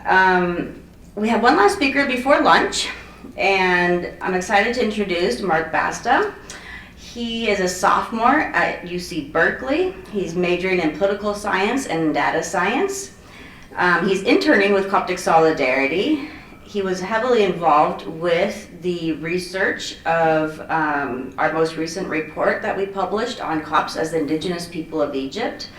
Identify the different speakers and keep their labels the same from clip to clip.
Speaker 1: We have one last speaker before lunch, and I'm excited to introduce Mark Basta. He is a sophomore at UC Berkeley. He's majoring in political science and data science. He's interning with Coptic Solidarity. He was heavily involved with the research of our most recent report that we published on Copts as the indigenous people of Egypt.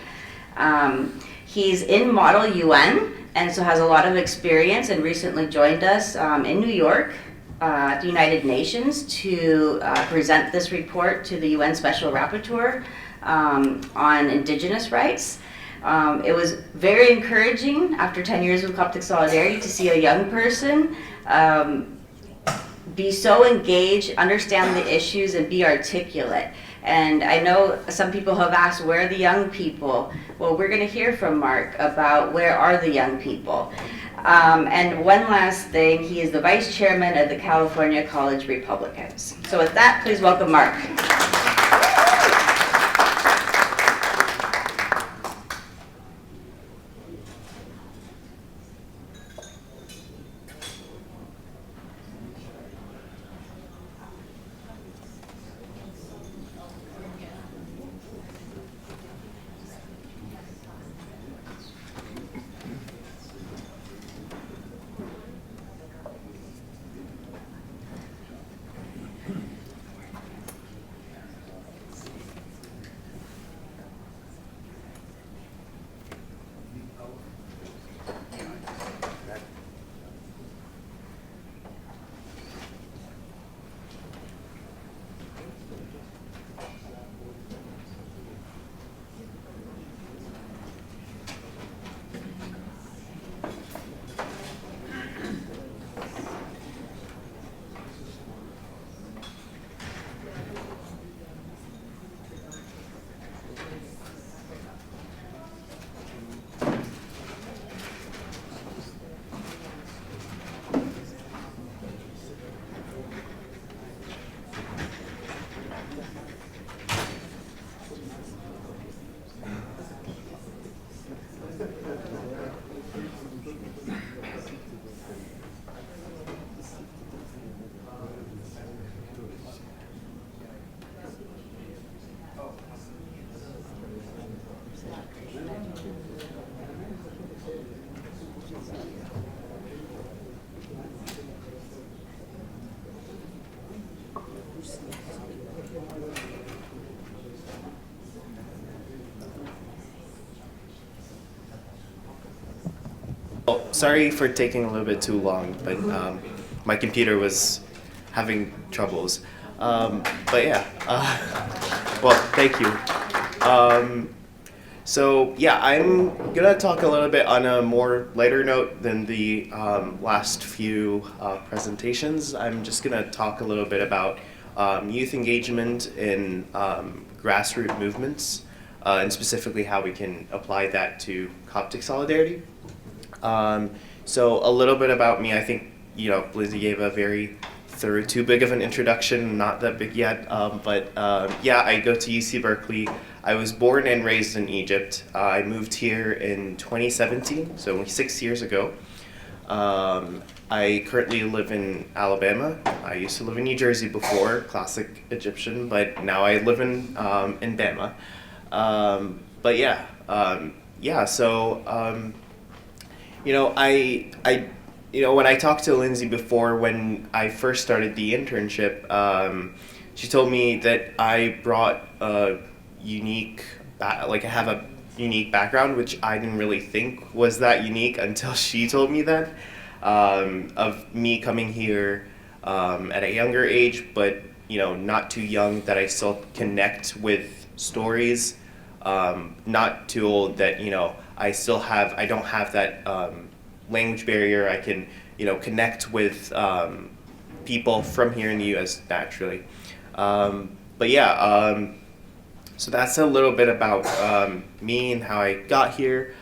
Speaker 1: He's in Model UN and so has a lot of experience, and recently joined us in New York at the United Nations to present this report to the UN Special Rapporteur on indigenous rights. It was very encouraging after 10 years with Coptic Solidarity to see a young person be so engaged, understand the issues, and be articulate. And I know some people have asked, where are the young people? Well, we're going to hear from Mark about where are the young people. And one last thing, he is the vice chairman of the California College Republicans. So with that, please welcome Mark.
Speaker 2: Sorry for taking a little bit too long, but my computer was having troubles. But yeah, well, thank you. So yeah, I'm gonna talk a little bit on a more lighter note than the last few presentations. I'm just gonna talk a little bit about youth engagement in grassroots movements, and specifically how we can apply that to Coptic Solidarity. So a little bit about me. I think, Lizzie gave a very thorough, too big of an introduction, not that big yet, but yeah, I go to UC Berkeley. I was born and raised in Egypt. I moved here in 2017, so only 6 years ago. I currently live in Alabama. I used to live in New Jersey before, classic Egyptian, but now I live in Bama. But yeah, so when I talked to Lindsay before, when I first started the internship, she told me that I brought a unique, I have a unique background, which I didn't really think was that unique until she told me that, of me coming here at a younger age, but not too young that I still connect with stories, not too old that I don't have that language barrier. I can connect with people from here in the U.S. naturally. But yeah, so that's a little bit about me and how I got here.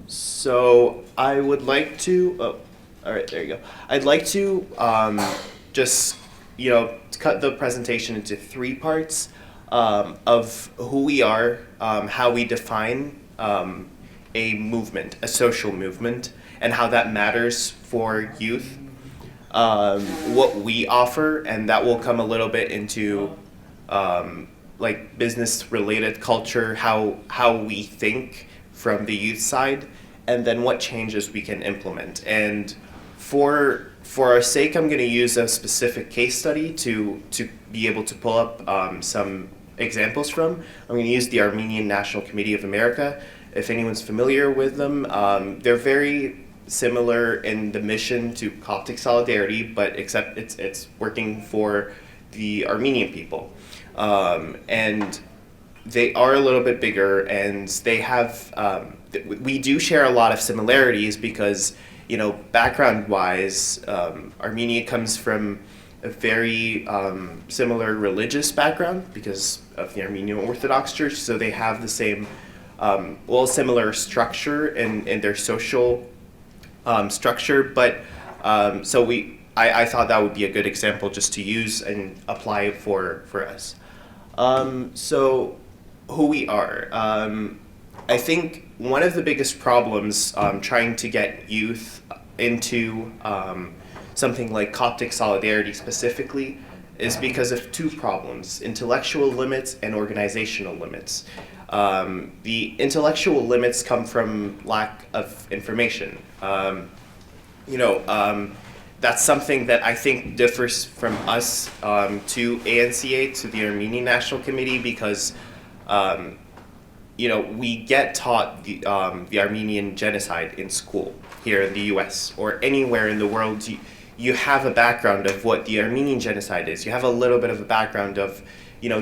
Speaker 2: So I would like to, all right, there you go. I'd like to just, cut the presentation into 3 parts of who we are, how we define a movement, a social movement, and how that matters for youth. What we offer, and that will come a little bit into like business related culture, how we think from the youth side, and then what changes we can implement. And for our sake, I'm going to use a specific case study to be able to pull up some examples from. I'm going to use the Armenian National Committee of America. If anyone's familiar with them, they're very similar in the mission to Coptic Solidarity, but except it's working for the Armenian people. And they are a little bit bigger, and they have, we do share a lot of similarities because, you know, background-wise, Armenia comes from a very similar religious background because of the Armenian Orthodox Church, so they have the same, similar structure in their social structure, but so I thought that would be a good example just to use and apply for us. So who we are. I think one of the biggest problems trying to get youth into something like Coptic Solidarity specifically is because of two problems: intellectual limits and organizational limits. The intellectual limits come from lack of information. That's something that I think differs from us to ANCA, to the Armenian National Committee, because we get taught the Armenian genocide in school here in the U.S. or anywhere in the world. You have a background of what the Armenian genocide is. You have a little bit of a background of,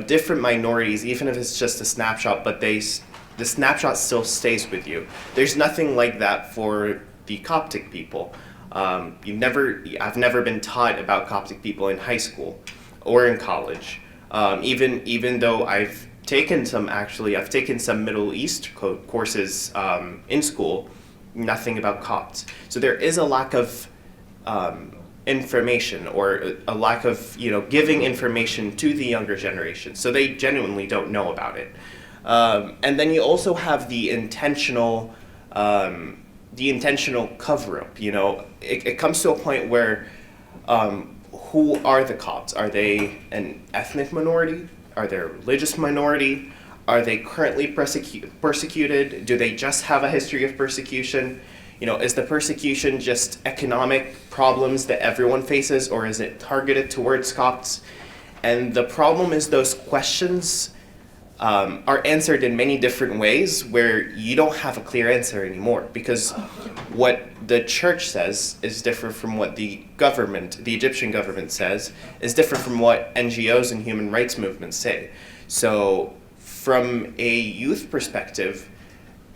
Speaker 2: different minorities, even if it's just a snapshot, but the snapshot still stays with you. There's nothing like that for the Coptic people. I've never been taught about Coptic people in high school or in college. Even though I've taken some Middle East courses in school, nothing about Copts. So there is a lack of information, or a lack of giving information to the younger generation, so they genuinely don't know about it. And then you also have the intentional cover-up. It comes to a point where who are the Copts? Are they an ethnic minority? Are they a religious minority? Are they currently persecuted? Do they just have a history of persecution? Is the persecution just economic problems that everyone faces, or is it targeted towards Copts? And the problem is those questions are answered in many different ways, where you don't have a clear answer anymore, because what the church says is different from what the Egyptian government says, is different from what NGOs and human rights movements say. So from a youth perspective,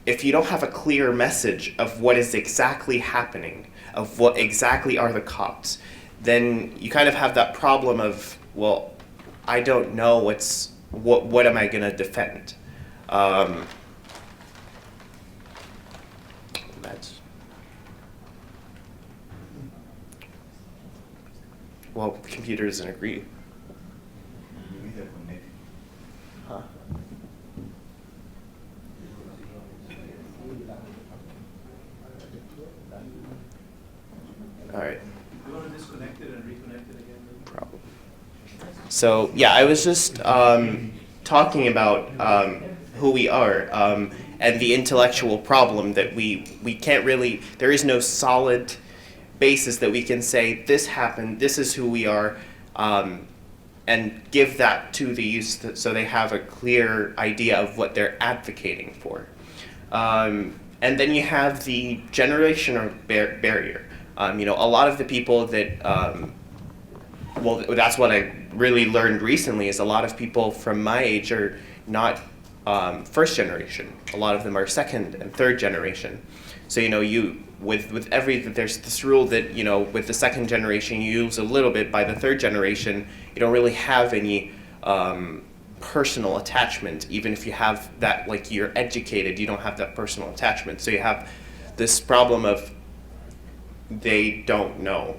Speaker 2: if you don't have a clear message of what is exactly happening, of what exactly are the Copts, then you kind of have that problem of, well, I don't know what am I going to defend? The computer doesn't agree. Huh? All right.
Speaker 3: You want to disconnect it and reconnect it again?
Speaker 2: Probably. So yeah, I was just talking about who we are and the intellectual problem that we can't really. There is no solid basis that we can say this happened. This is who we are, and give that to the youth so they have a clear idea of what they're advocating for. And then you have the generational barrier. A lot of the people that, that's what I really learned recently, is a lot of people from my age are not first generation. A lot of them are second and third generation. So, there's this rule that, with the second generation, you use a little bit. By the third generation, you don't really have any personal attachment. Even if you have that, like, you're educated, you don't have that personal attachment. So you have this problem of they don't know.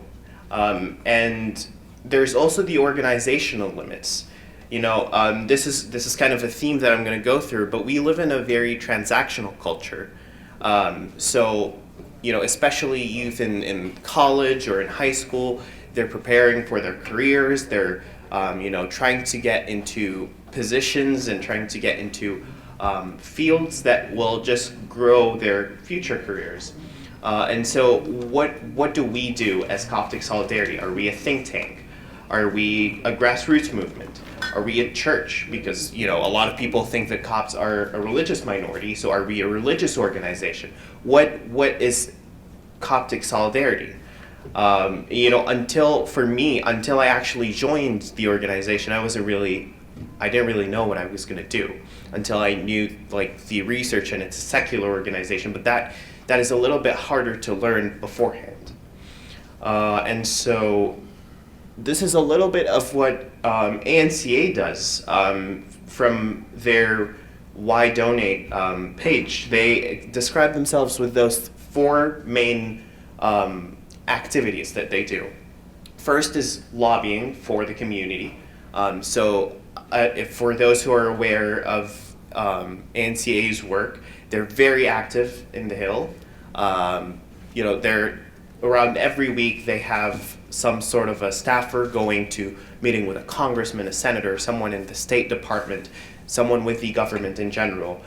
Speaker 2: And there's also the organizational limits. This is kind of a theme that I'm going to go through, but we live in a very transactional culture. So, especially youth in college or in high school, they're preparing for their careers. They're, trying to get into positions and trying to get into fields that will just grow their future careers. And so what do we do as Coptic Solidarity? Are we a think tank? Are we a grassroots movement? Are we a church? Because, a lot of people think that Copts are a religious minority, so are we a religious organization? What is Coptic Solidarity? Until I actually joined the organization, I didn't really know what I was going to do until I knew the research, and it's a secular organization, but that is a little bit harder to learn beforehand. And so this is a little bit of what ANCA does from their Why Donate page. They describe themselves with those 4 main activities that they do. First is lobbying for the community. If for those who are aware of ANCA's work, they're very active in the Hill. They're around every week they have some sort of a staffer going to meeting with a congressman, a senator, someone in the State Department, someone with the government in general.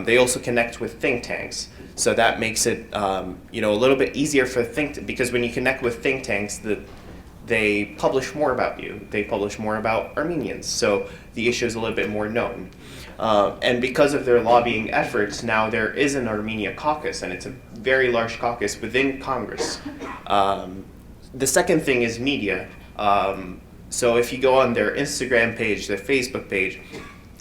Speaker 2: They also connect with think tanks. So that makes it a little bit easier for because when you connect with think tanks, they publish more about you. They publish more about Armenians. So the issue is a little bit more known. And because of their lobbying efforts, now there is an Armenia caucus, and it's a very large caucus within Congress. The second thing is media. So if you go on their Instagram page, their Facebook page,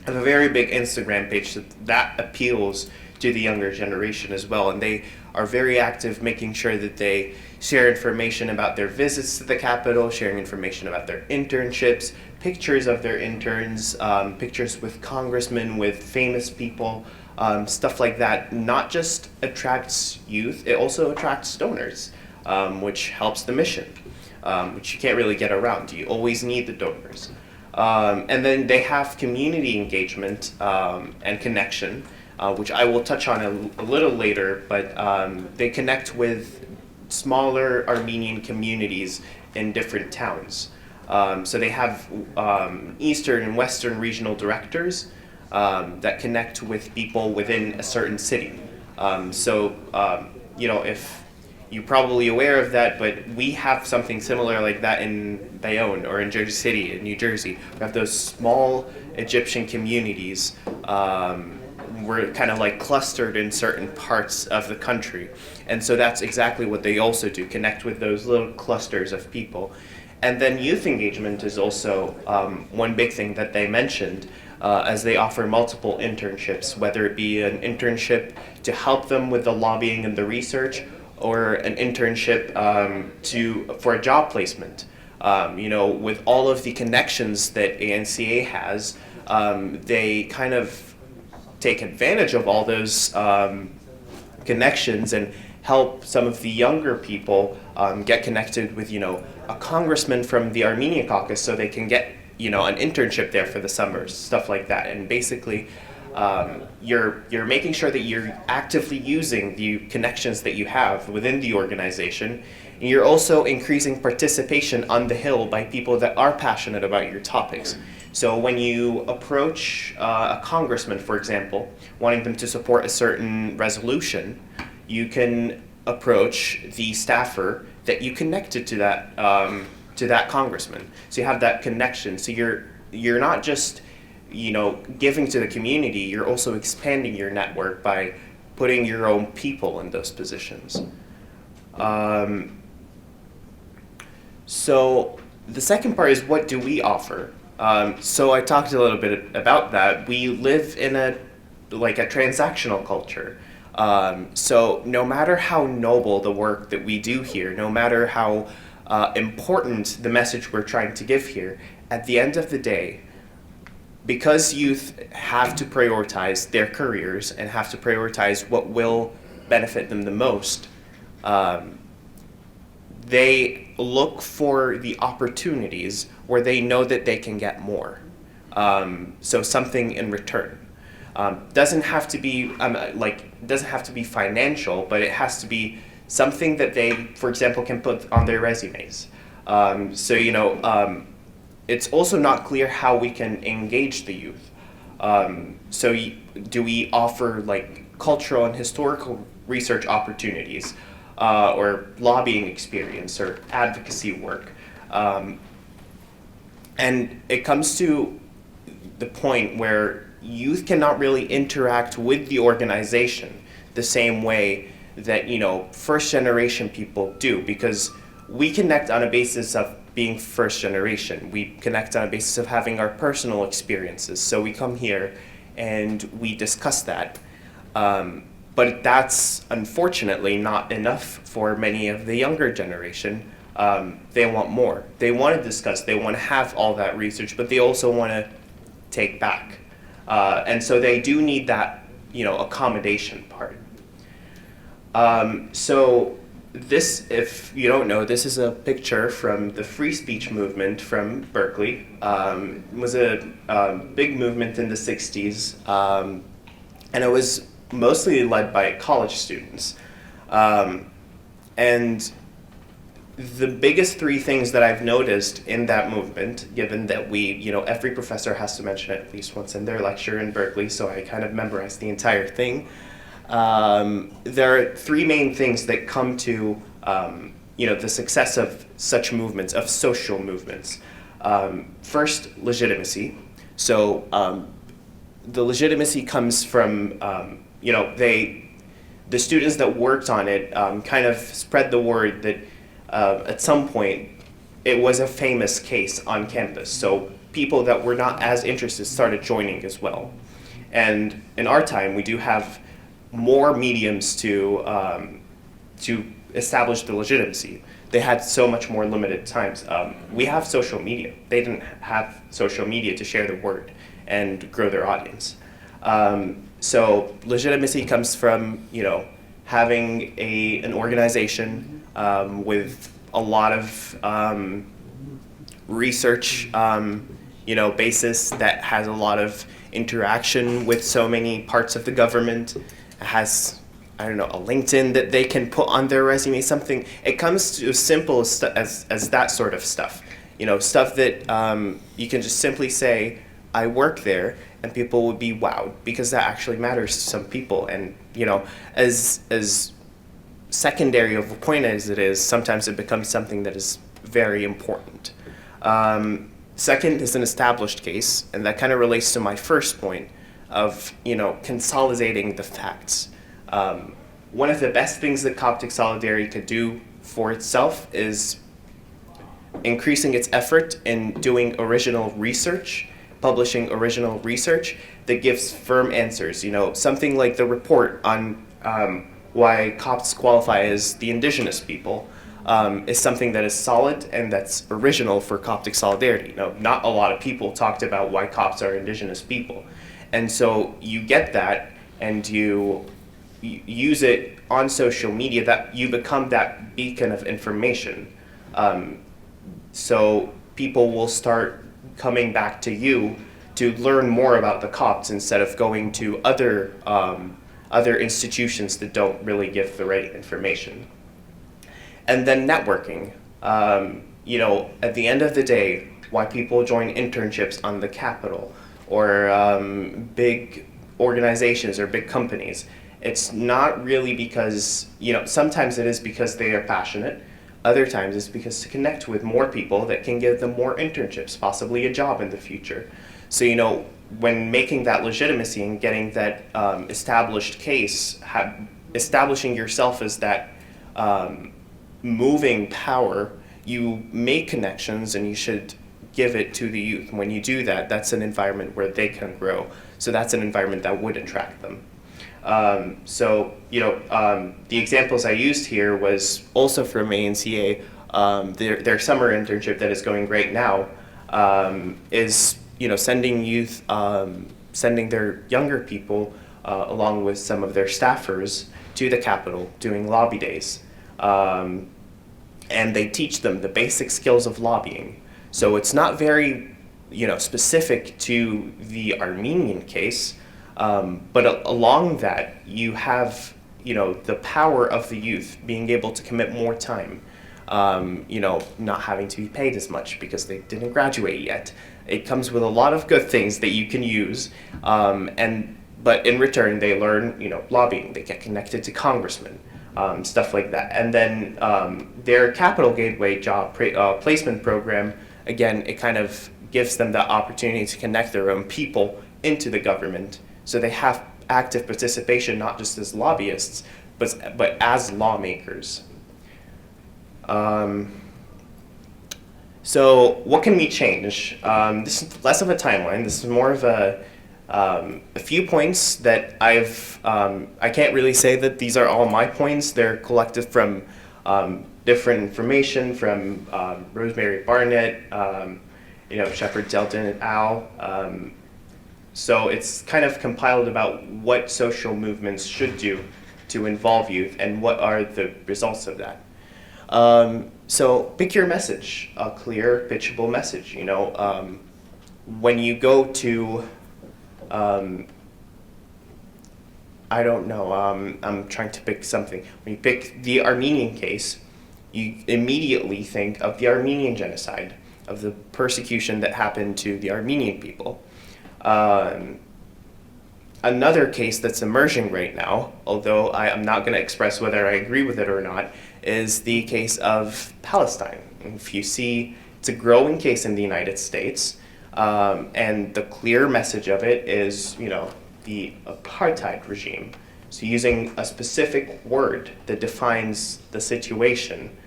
Speaker 2: have a very big Instagram page that appeals to the younger generation as well. And they are very active making sure that they share information about their visits to the Capitol, sharing information about their internships, pictures of their interns, pictures with congressmen, with famous people, stuff like that. Not just attracts youth, it also attracts donors, which helps the mission, which you can't really get around. You always need the donors. And then they have community engagement and connection, which I will touch on a little later, but they connect with smaller Armenian communities in different towns. So they have Eastern and Western regional directors that connect with people within a certain city. If you're probably aware of that, but we have something similar like that in Bayonne or in Jersey City, in New Jersey. We have those small Egyptian communities. We're kind of clustered in certain parts of the country. And so that's exactly what they also do, connect with those little clusters of people. And then youth engagement is also one big thing that they mentioned, as they offer multiple internships, whether it be an internship to help them with the lobbying and the research, or an internship for a job placement. With all of the connections that ANCA has, they kind of take advantage of all those connections and help some of the younger people get connected with, a congressman from the Armenia caucus, so they can get, an internship there for the summers, stuff like that. And basically, you're making sure that you're actively using the connections that you have within the organization, and you're also increasing participation on the Hill by people that are passionate about your topics. So when you approach a congressman, for example, wanting them to support a certain resolution, you can approach the staffer that you connected to that congressman. So you have that connection. So you're not just giving to the community, you're also expanding your network by putting your own people in those positions. So the second part is, what do we offer? So I talked a little bit about that. We live in a transactional culture. So no matter how noble the work that we do here, no matter how important the message we're trying to give here, at the end of the day, because youth have to prioritize their careers and have to prioritize what will benefit them the most, they look for the opportunities where they know that they can get more. So something in return. Doesn't have to be doesn't have to be financial, but it has to be something that they, for example, can put on their resumes. It's also not clear how we can engage the youth. Do we offer cultural and historical research opportunities, or lobbying experience, or advocacy work? And it comes to the point where youth cannot really interact with the organization the same way that first generation people do, because we connect on a basis of being first generation. We connect on a basis of having our personal experiences. So we come here and we discuss that. But that's unfortunately not enough for many of the younger generation. They want more. They want to discuss, they want to have all that research, but they also want to take back. And so they do need that, accommodation part. So this, if you don't know, this is a picture from the free speech movement from Berkeley. It was a big movement in the 60s, and it was mostly led by college students. And the biggest three things that I've noticed in that movement, given that every professor has to mention it at least once in their lecture in Berkeley, so I kind of memorized the entire thing. There are three main things that come to, the success of such movements, of social movements. First, legitimacy. So the legitimacy comes from, the students that worked on it kind of spread the word that at some point it was a famous case on campus. So people that were not as interested started joining as well. And in our time, we do have more mediums to establish the legitimacy. They had so much more limited times. We have social media. They didn't have social media to share the word and grow their audience. So legitimacy comes from having an organization with a lot of research basis that has a lot of interaction with so many parts of the government. It has, a LinkedIn that they can put on their resume, something. It comes to as simple as that sort of stuff. Stuff that you can just simply say, I work there, and people would be wowed, because that actually matters to some people. And, as secondary of a point as it is, sometimes it becomes something that is very important. Second is an established case, and that kind of relates to my first point of, consolidating the facts. One of the best things that Coptic Solidarity could do for itself is increasing its effort in doing original research, publishing original research that gives firm answers. Something like the report on why Copts qualify as the indigenous people is something that is solid and that's original for Coptic Solidarity. Not a lot of people talked about why Copts are indigenous people. And so you get that and you use it on social media, that you become that beacon of information. So people will start coming back to you to learn more about the Copts instead of going to other institutions that don't really give the right information. And then networking. At the end of the day, why people join internships on the Capitol or big organizations or big companies, it's not really because, sometimes it is because they are passionate. Other times it's because to connect with more people that can give them more internships, possibly a job in the future. So, when making that legitimacy and getting that established case, establishing yourself as that moving power, you make connections and you should give it to the youth. When you do that, that's an environment where they can grow. So that's an environment that would attract them. The examples I used here was also from ANCA. Their summer internship that is going great now is sending youth, sending their younger people along with some of their staffers to the Capitol doing lobby days. And they teach them the basic skills of lobbying. So it's not very specific to the Armenian case. But along that, you have, the power of the youth being able to commit more time, not having to be paid as much because they didn't graduate yet. It comes with a lot of good things that you can use, but in return, they learn, lobbying. They get connected to congressmen, stuff like that. And then their Capital Gateway job placement program, again, it kind of gives them the opportunity to connect their own people into the government. So they have active participation, not just as lobbyists, but as lawmakers. So what can we change? This is less of a timeline. This is more of a few points that I can't really say that these are all my points. They're collected from different information from Rosemary Barnett, Shepard Delton et al. So it's kind of compiled about what social movements should do to involve youth and what are the results of that. So pick your message, a clear, pitchable message. When you go to, I don't know, I'm trying to pick something. When you pick the Armenian case, you immediately think of the Armenian genocide, of the persecution that happened to the Armenian people. Another case that's emerging right now, although I am not going to express whether I agree with it or not, is the case of Palestine. If you see, it's a growing case in the United States, and the clear message of it is, the apartheid regime. So using a specific word that defines the situation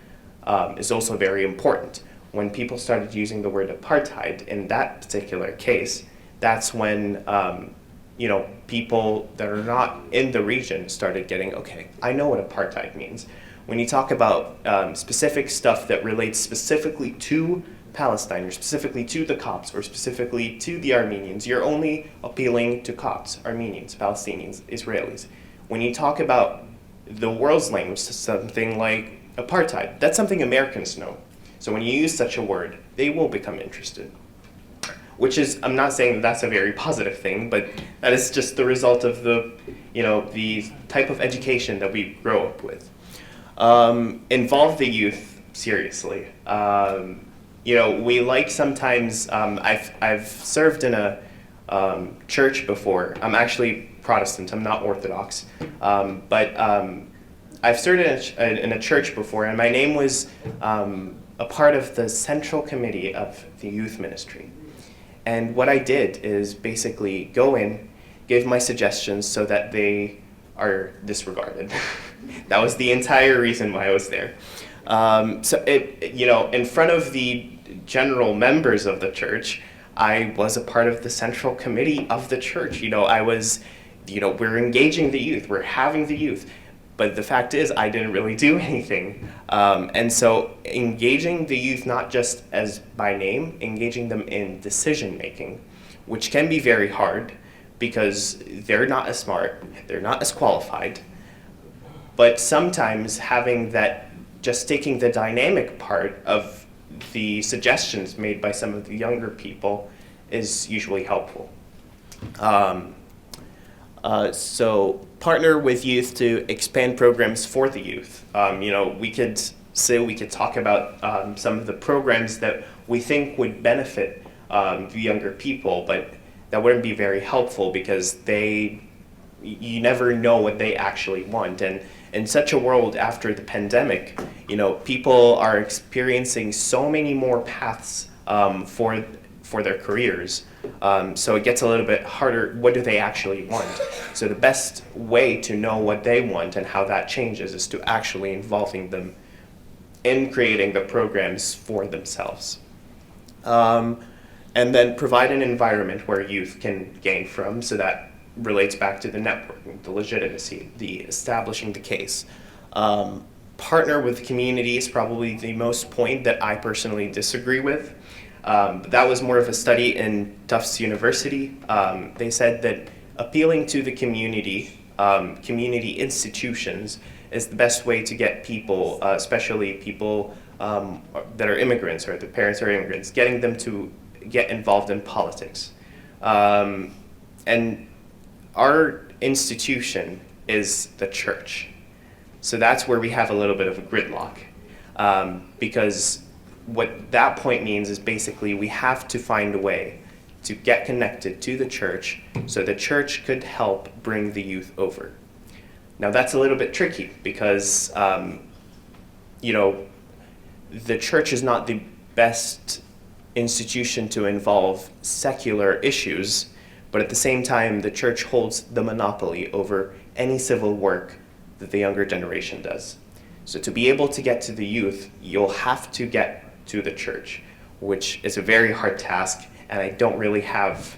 Speaker 2: is also very important. When people started using the word apartheid in that particular case, that's when people that are not in the region started getting, okay, I know what apartheid means. When you talk about specific stuff that relates specifically to Palestine, or specifically to the Copts, or specifically to the Armenians, you're only appealing to Copts, Armenians, Palestinians, Israelis. When you talk about the world's language, something like apartheid, that's something Americans know. So when you use such a word, they will become interested. Which is, I'm not saying that that's a very positive thing, but that is just the result of the type of education that we grow up with. Involve the youth seriously. We like sometimes, I've served in a church before. I'm actually Protestant, I'm not Orthodox, but I've served in a church before, and my name was a part of the central committee of the youth ministry. And what I did is basically go in, give my suggestions so that they are disregarded. That was the entire reason why I was there. So in front of the general members of the church, I was a part of the central committee of the church. I was, we're engaging the youth, we're having the youth. But the fact is, I didn't really do anything. And so engaging the youth, not just as by name, engaging them in decision making, which can be very hard because they're not as smart, they're not as qualified. But sometimes having that, just taking the dynamic part of the suggestions made by some of the younger people is usually helpful. So partner with youth to expand programs for the youth. We could talk about some of the programs that we think would benefit the younger people, but that wouldn't be very helpful because you never know what they actually want. And in such a world after the pandemic, people are experiencing so many more paths for their careers. So it gets a little bit harder. What do they actually want? So the best way to know what they want and how that changes is to actually involving them in creating the programs for themselves. And then provide an environment where youth can gain from, so that relates back to the networking, the legitimacy, the establishing the case. Partner with the community is probably the most point that I personally disagree with. That was more of a study in Tufts University. They said that appealing to the community, community institutions, is the best way to get people, especially people that are immigrants or their parents are immigrants, getting them to get involved in politics. And our institution is the church. So that's where we have a little bit of a gridlock. Because what that point means is basically we have to find a way to get connected to the church so the church could help bring the youth over. Now that's a little bit tricky because, the church is not the best institution to involve secular issues, but at the same time, the church holds the monopoly over any civil work that the younger generation does. So to be able to get to the youth, you'll have to get to the church, which is a very hard task, and I don't really have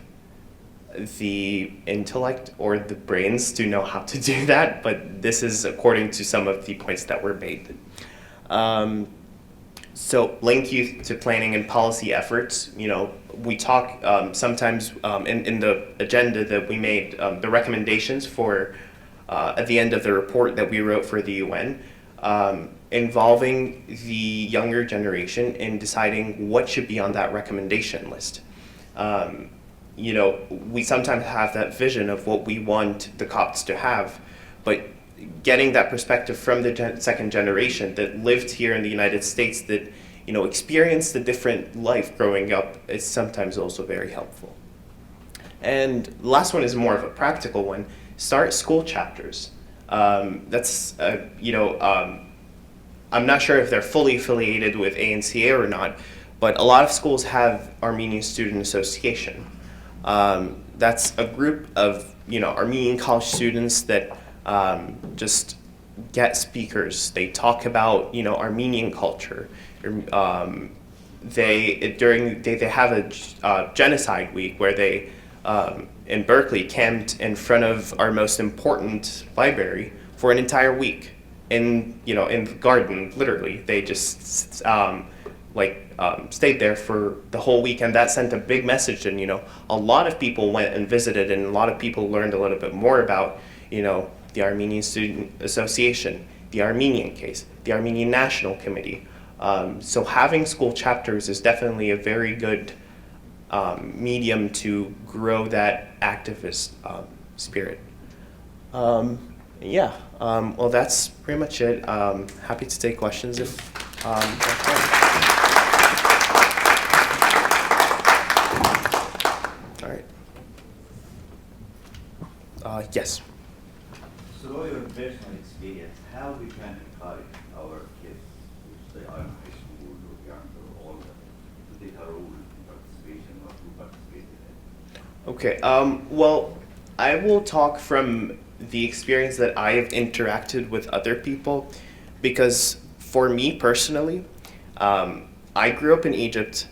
Speaker 2: the intellect or the brains to know how to do that, but this is according to some of the points that were made. So link youth to planning and policy efforts. We talk sometimes in the agenda that we made, the recommendations for at the end of the report that we wrote for the UN, involving the younger generation in deciding what should be on that recommendation list. We sometimes have that vision of what we want the Copts to have, but getting that perspective from the second generation that lived here in the United States, that experienced the different life growing up, is sometimes also very helpful. And the last one is more of a practical one. Start school chapters. I'm not sure if they're fully affiliated with ANCA or not, but a lot of schools have Armenian Student Association. That's a group of Armenian college students that just get speakers. They talk about Armenian culture. They have a genocide week where they in Berkeley camped in front of our most important library for an entire week in the garden. Literally, they just stayed there for the whole week, and that sent a big message. And a lot of people went and visited, and a lot of people learned a little bit more about the Armenian Student Association, the Armenian case, the Armenian National Committee. So having school chapters is definitely a very good medium to grow that activist spirit. Well, that's pretty much it. Happy to take questions if all right. Yes.
Speaker 4: Through your personal experience, how we can encourage our kids, which they are in high school or younger or older, to take a role in participation or to participate in it?
Speaker 2: Okay. Well, I will talk from the experience that I have interacted with other people, because for me personally, I grew up in Egypt.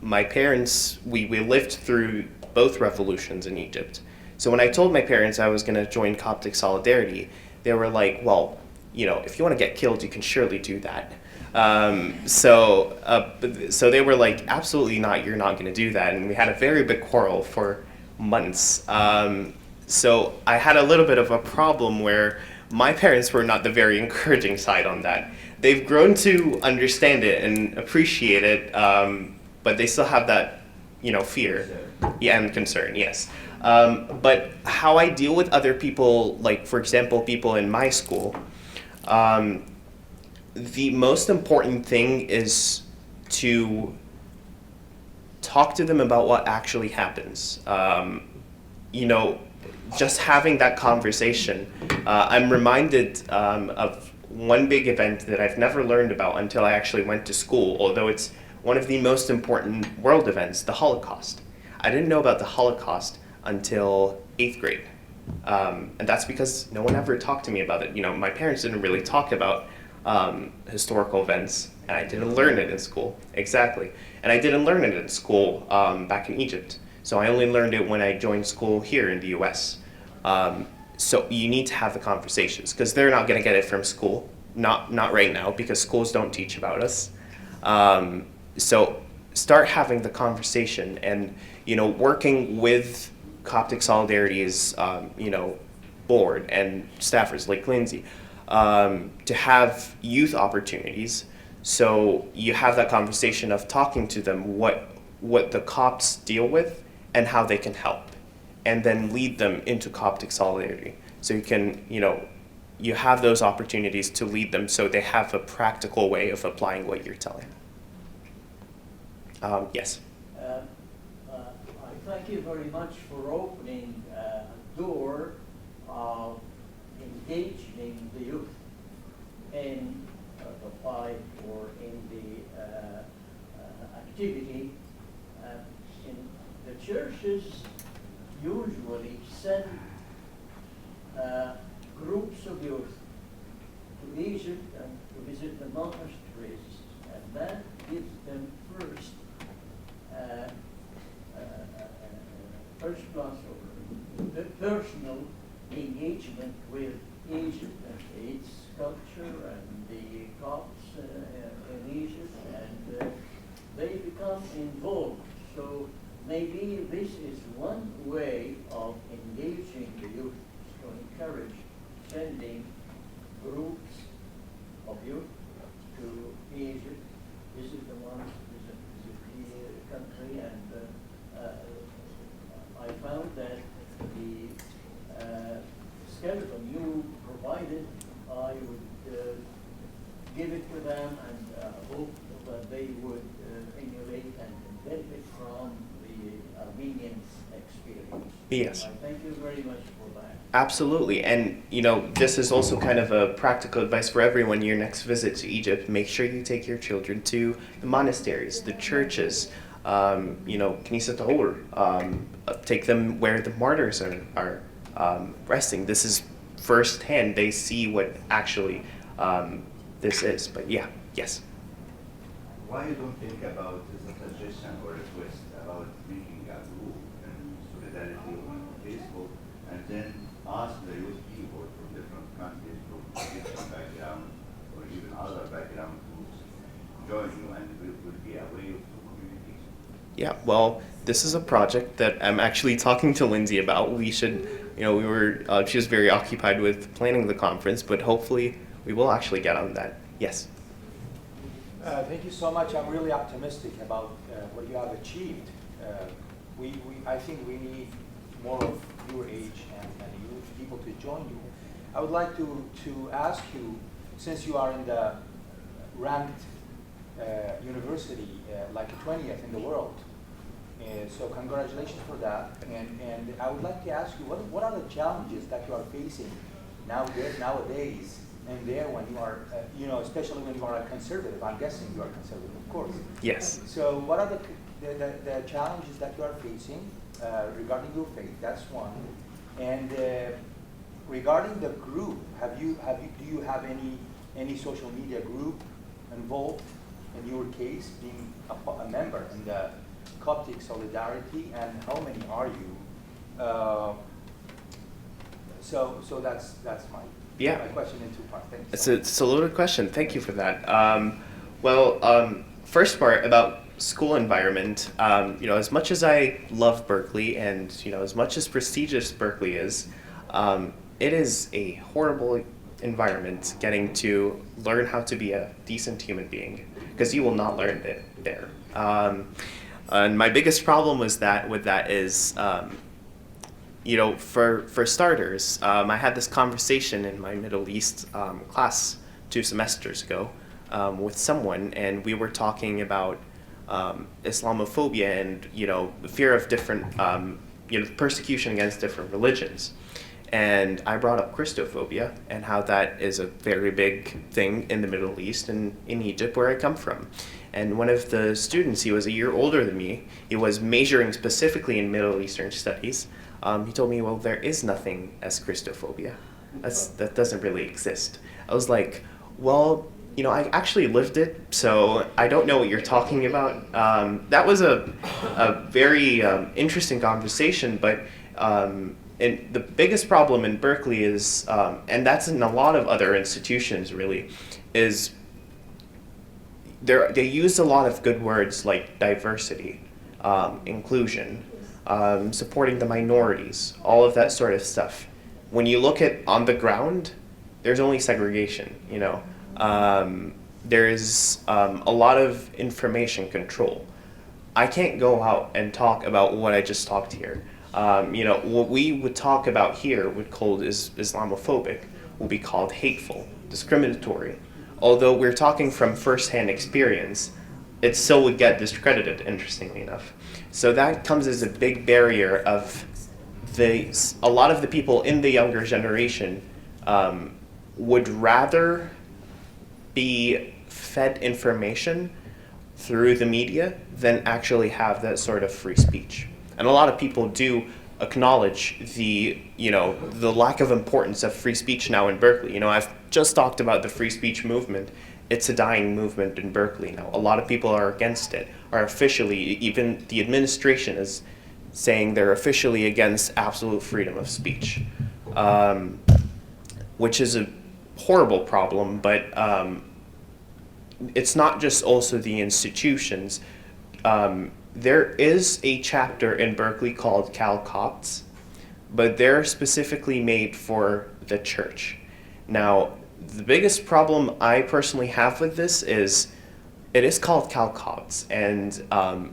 Speaker 2: My parents, we lived through both revolutions in Egypt. So when I told my parents I was going to join Coptic Solidarity, they were like, well, if you want to get killed, you can surely do that. So they were like, absolutely not, you're not going to do that. And we had a very big quarrel for months. So I had a little bit of a problem where my parents were not the very encouraging side on that. They've grown to understand it and appreciate it, but they still have that, fear. Yeah, and concern, yes. But how I deal with other people, like, for example, people in my school, the most important thing is to talk to them about what actually happens. Just having that conversation. I'm reminded of one big event that I've never learned about until I actually went to school, although it's one of the most important world events, the Holocaust. I didn't know about the Holocaust until 8th grade. And that's because no one ever talked to me about it. My parents didn't really talk about historical events, and I didn't learn it in school. Exactly. And I didn't learn it in school back in Egypt. So I only learned it when I joined school here in the US. So you need to have the conversations, because they're not going to get it from school. Not right now, because schools don't teach about us. So start having the conversation, and working with Coptic Solidarity's board and staffers like Lindsay to have youth opportunities. So you have that conversation of talking to them what the Copts deal with and how they can help. and then lead them into Coptic solidarity. So you can, you have those opportunities to lead them so they have a practical way of applying what you're telling them. Yes.
Speaker 5: I thank you very much for opening a door of engaging the youth in the fight or in the activity. In the churches usually send groups of youth to Egypt and to visit the monasteries, and that gives them first class or personal engagement with Egypt and its culture and the Copts in Egypt, and they become involved. So maybe this is one way of engaging the youth, to encourage sending groups of youth to Egypt, visit the ones, visit the country, and I found that the skeleton you provided, I would give it to them and hope that they would emulate and benefit from the Armenian experience.
Speaker 2: Yes.
Speaker 5: I thank you very much for that.
Speaker 2: Absolutely. And, this is also kind of a practical advice for everyone. Your next visit to Egypt, make sure you take your children to the monasteries, the churches, Knesset Hor. Take them where the martyrs are resting. This is firsthand. They see what actually this is. But yeah, yes.
Speaker 4: Why you don't think about the suggestion or request about making a group in solidarity on Facebook and then ask the youth people from different countries, from different background or even other background groups join you, and it would be a way of communication?
Speaker 2: Yeah, well, this is a project that I'm actually talking to Lindsay about. We should, she was very occupied with planning the conference, but hopefully we will actually get on that. Yes.
Speaker 6: Thank you so much. I'm really optimistic about what you have achieved. I think we need more of your age and youth people to join you. I would like to ask you, since you are in the ranked university, like 20th in the world, so congratulations for that. And I would like to ask you, what are the challenges that you are facing nowadays and there when you are, especially when you are a conservative? I'm guessing you are conservative, of course.
Speaker 2: Yes.
Speaker 6: So what are the challenges that you are facing regarding your faith? That's one. And regarding the group, do you have any social media group involved in your case, being a member in the Coptic Solidarity, and how many are you? So that's my my question in two parts. Thank you.
Speaker 2: It's a loaded question. Thank you for that. First part about school environment. As much as I love Berkeley, and as much as prestigious Berkeley is, it is a horrible environment getting to learn how to be a decent human being, because you will not learn it there. And my biggest problem with that is, for starters, I had this conversation in my Middle East class 2 semesters ago with someone, and we were talking about Islamophobia and the fear of different persecution against different religions. And I brought up Christophobia and how that is a very big thing in the Middle East and in Egypt, where I come from. And one of the students, he was a year older than me, he was majoring specifically in Middle Eastern studies. He told me, well, there is nothing as Christophobia. That doesn't really exist. I was like, well, I actually lived it, so I don't know what you're talking about. That was a very interesting conversation, but and the biggest problem in Berkeley is, and that's in a lot of other institutions really, is they use a lot of good words like diversity, inclusion, supporting the minorities, all of that sort of stuff. When you look at on the ground, there's only segregation, There's a lot of information control. I can't go out and talk about what I just talked here. What we would talk about here would called is Islamophobic will be called hateful, discriminatory. Although we're talking from firsthand experience, it still would get discredited, interestingly enough. So that comes as a big barrier of a lot of the people in the younger generation would rather be fed information through the media than actually have that sort of free speech. And a lot of people do acknowledge the lack of importance of free speech now in Berkeley. I've just talked about the free speech movement. It's a dying movement in Berkeley now. A lot of people are against it, are officially, even the administration is saying they're officially against absolute freedom of speech, which is a horrible problem, but it's not just also the institutions. There is a chapter in Berkeley called Cal Copts, but they're specifically made for the church. Now, the biggest problem I personally have with this is it is called Cal Copts, and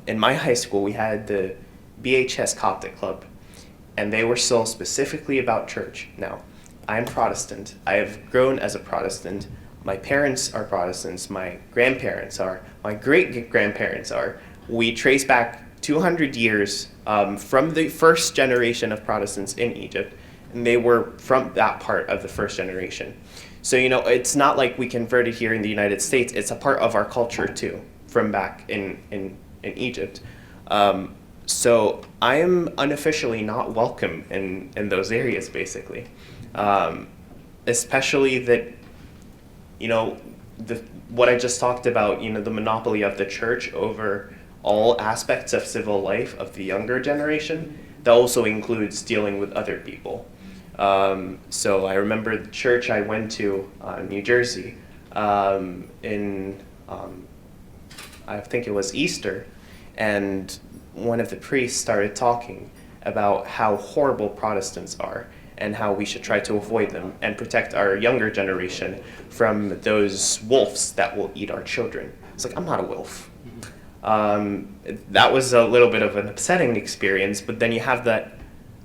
Speaker 2: in my high school we had the BHS Coptic Club, and they were still specifically about church. Now, I'm Protestant. I have grown as a Protestant. My parents are Protestants. My grandparents are. My great-grandparents are. We trace back 200 years from the first generation of Protestants in Egypt, and they were from that part of the first generation. So, it's not like we converted here in the United States. It's a part of our culture, too, from back in Egypt. So I am unofficially not welcome in those areas, basically. Especially that, what I just talked about, the monopoly of the church over all aspects of civil life of the younger generation, that also includes dealing with other people. So I remember the church I went to in New Jersey in, I think it was Easter, and one of the priests started talking about how horrible Protestants are and how we should try to avoid them and protect our younger generation from those wolves that will eat our children. It's like, I'm not a wolf. That was a little bit of an upsetting experience, but then you have that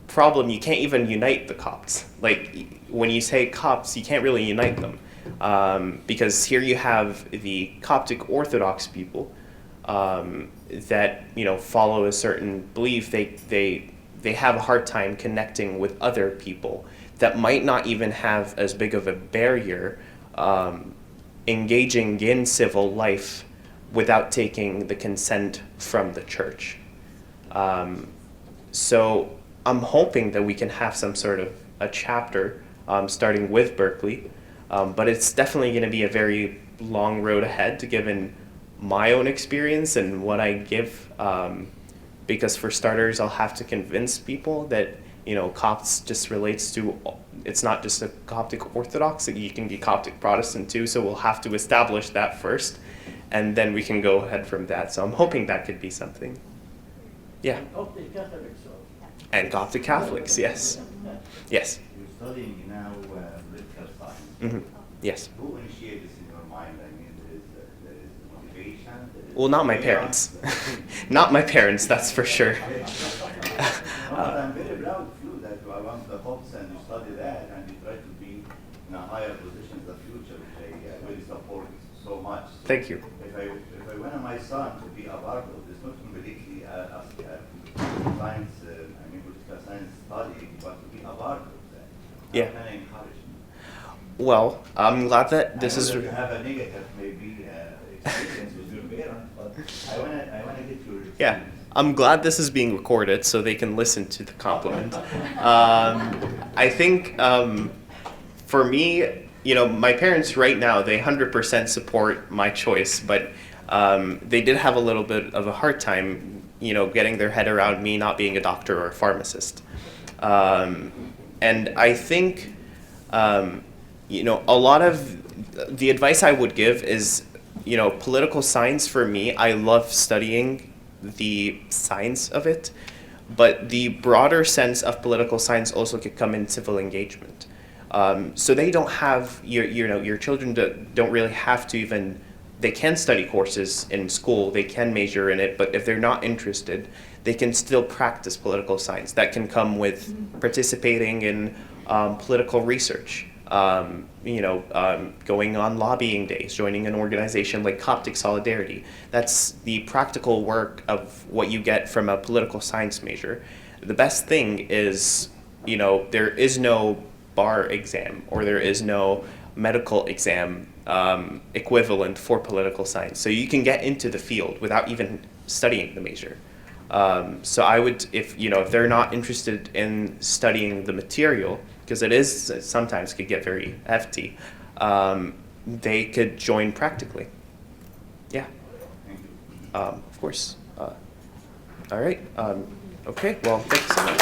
Speaker 2: problem, you can't even unite the Copts. Like, when you say Copts, you can't really unite them. Because here you have the Coptic Orthodox people that, follow a certain belief. They have a hard time connecting with other people that might not even have as big of a barrier engaging in civil life without taking the consent from the church. So I'm hoping that we can have some sort of a chapter starting with Berkeley, but it's definitely going to be a very long road ahead, given my own experience and what I give, because for starters I'll have to convince people that Copts just relates to, it's not just a Coptic Orthodox, you can be Coptic Protestant too, so we'll have to establish that first, and then we can go ahead from that. So I'm hoping that could be something. Yeah.
Speaker 5: Coptic Catholics also.
Speaker 2: And Coptic Catholics, yes. Yes.
Speaker 4: You're studying now political science.
Speaker 2: Mm-hmm. Yes.
Speaker 4: Who initiated this in your mind? I mean, there is motivation.
Speaker 2: Well, not my parents. Not my parents, that's for sure.
Speaker 4: I'm very proud of you that you are one of the hopes and you study that and you try to be in a higher position in the future, which I really support so much. So
Speaker 2: Thank you.
Speaker 4: If I want my son to be a part of this, not completely science, political science study, but to be a part of that,
Speaker 2: Yeah.
Speaker 4: how can I encourage him?
Speaker 2: Well, I'm glad that this is.
Speaker 4: You have a negative maybe experience with your parents, but I want to get your experience.
Speaker 2: Yeah, I'm glad this is being recorded so they can listen to the compliment. I think for me, my parents right now, they 100% support my choice, but they did have a little bit of a hard time, getting their head around me not being a doctor or a pharmacist. And I think, a lot of the advice I would give is, political science for me, I love studying the science of it, but the broader sense of political science also could come in civil engagement. So they don't have, your children don't really have to even they can study courses in school, they can major in it, but if they're not interested, they can still practice political science. That can come with participating in political research, going on lobbying days, joining an organization like Coptic Solidarity. That's the practical work of what you get from a political science major. The best thing is, there is no bar exam or there is no medical exam equivalent for political science. So you can get into the field without even studying the major. So I would, if they're not interested in studying the material, because it is sometimes could get very hefty, they could join practically. Yeah. Of course. All right. Okay. Well, thank you so much.